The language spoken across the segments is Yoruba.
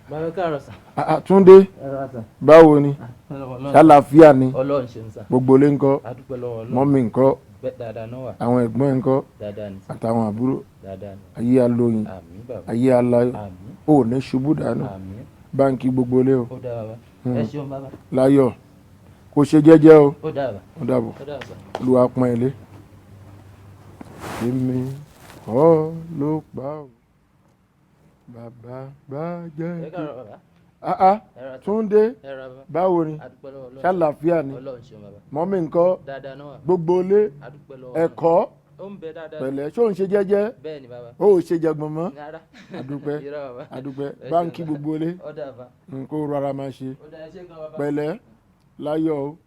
Bàbá káàárọ̀ sà. Túndé báwo ni ṣàlàáfíà ni Ọlọ́run ṣe ń sà. gbogbo ilé ńkọ́ Adúpẹ́ lọ́wọ́ Ọlọ́run. mọ́mì ńkọ́ Dáadáa náà wà. àwọn ẹ̀gbọ́n ńkọ́ Dáadáa ni sà. àtàwọn àbúrò Dáadáa ni. ayé alóyin Àmín bàbá. ayé aláyọ̀ Àmín. ò ní ṣubú dànù Àmín. báńkì gbogbo ilé o Ó dáa bàbá. Ẹ ṣeun bàbá. láyọ̀ kò ṣe jẹ́jẹ́ o Ó dáa bàbá. ó dàbọ̀ Ó dáa sà. olúwa pọ́n ilé èmi kọ́ ló pa ọ́ bàbá bá jẹ́ Ẹ káàárọ̀ bàbá. Ẹ ra sà. Túndé Ẹ ra bàbá. báwo ni Adúpẹ́ lọ́wọ́ Ọlọ́run. ṣàlàáfíà ni Ọlọ́run ṣeun bàbá. mọ́mì ńkọ́ Dáadáa náà wà. gbogbo ilé Adúpẹ́ lọ́wọ́ Ọlọ́run. ẹ̀kọ́ Ó ń bẹ dáadáa. pẹ̀lẹ́ ṣó ń ṣe jẹ́jẹ́ Bẹ́ẹ̀ ni bàbá. ó ò ṣe jẹgbọn mọ́ Rárá. Adúpẹ́ Irọ́ bàbá. adúpẹ́ Ẹ báńkì ṣeun gbogbo ilé Ó dáa bàbá. nǹkó rárá máa ṣe Ó dáa ẹ ṣé gan bàbá. pẹ̀lẹ́ láyọ̀ o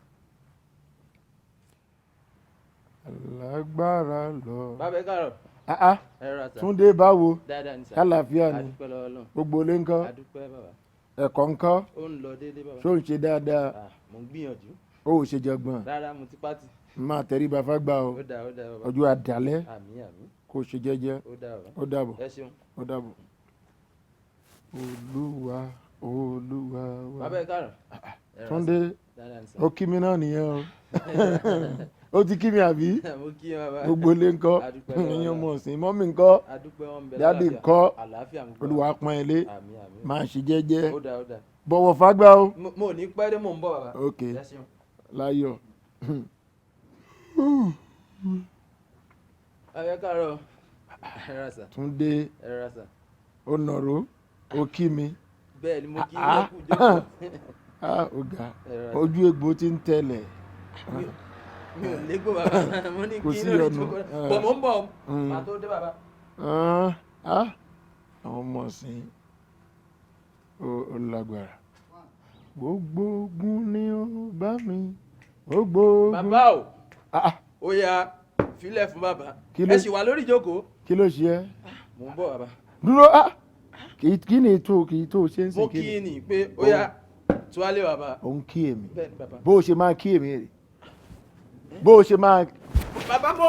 alágbára lọ. Bàbá ẹ káàárọ̀. Ẹ ra sà. Túndé báwo Dáadáa ni sà. ṣàlàáfíà ni Adúpẹ́ lọ́wọ́ Ọlọ́run. gbogbo ilé ńkọ́ Adúpẹ́ bàbá. ẹ̀kọ́ ńkọ́ Ó ń lọ déédéé bàbá. ṣó ń ṣe dáadáa Mo ń gbìyànjú. ó ò ṣe jẹgbọn Rárá mo ti pátì. máa tẹríba fágbá o Ó dáa bàbá. ọjọ́ àdálẹ́ Àmín àmín. kó ṣe jẹ́jẹ́ Ó dáa bàbá. ó dàbọ̀ Ẹ ṣeun. ó dàbọ̀. olúwa olúwa wa. Bàbá ẹ káàárọ̀. Ẹ ra Túndé sà. Dáadáa ni sà. ó kí mi náà nìyẹn o ó ti kí mi àbí Mo kí ẹ bàbá. gbogbo ilé ńkọ́ Adúpẹ́ lọ́wọ́ ìyẹn Ọlọ́run. ọmọ ọ̀sìn mọ́mì ńkọ́ Adúpẹ́ wọn bẹ dádì lálàáfíà. ńkọ́ Àlàáfíà mo gbọ́. olúwa pọ́n ilé Àmín àmín. máa ṣe jẹ́jẹ́ Ó dáa ó dáa. bọ̀wọ̀ fágbá o. Mo ò ní pẹ́ dé mò ń bọ̀ bàbá. ok Ẹ ṣeun. láyọ̀ Bàbá ẹ káàárọ̀. Ẹ ra sà. Túndé Ẹ ra sà. ó nàró ó kí mi Bẹ́ẹ̀ ni mo kí yín kú jókòó. ó ga Ẹ ra sà. ojú egbò ti ń tẹ̀lẹ̀ Mi ò légbò bàbá. Mo ní Kò kí sí lórí ọ̀nà. jókòó. Bọ̀ mò ń bọ̀. Màá tó dé bàbá. àwọn ọmọ ọ̀sìn ó lágbára gbogbo ogun ni ó bá mi gbogbo ogun. Bàbá o. Ah, Ó yá filẹ̀ fún bàbá. Kí ló- Ẹ sì wà lórí ìjókòó. kí ló ṣe ẹ́ Mò ń bọ̀ bàbá. dúró kí ni tó ṣe ń Mo sìn kí kí ni yín ní pé ó yá tuwálé bàbá. òun kí èmi Bẹ́ẹ̀ ni bàbá. bó o ṣe máa kí èmi rè bó o ṣe máa. Bàbá mo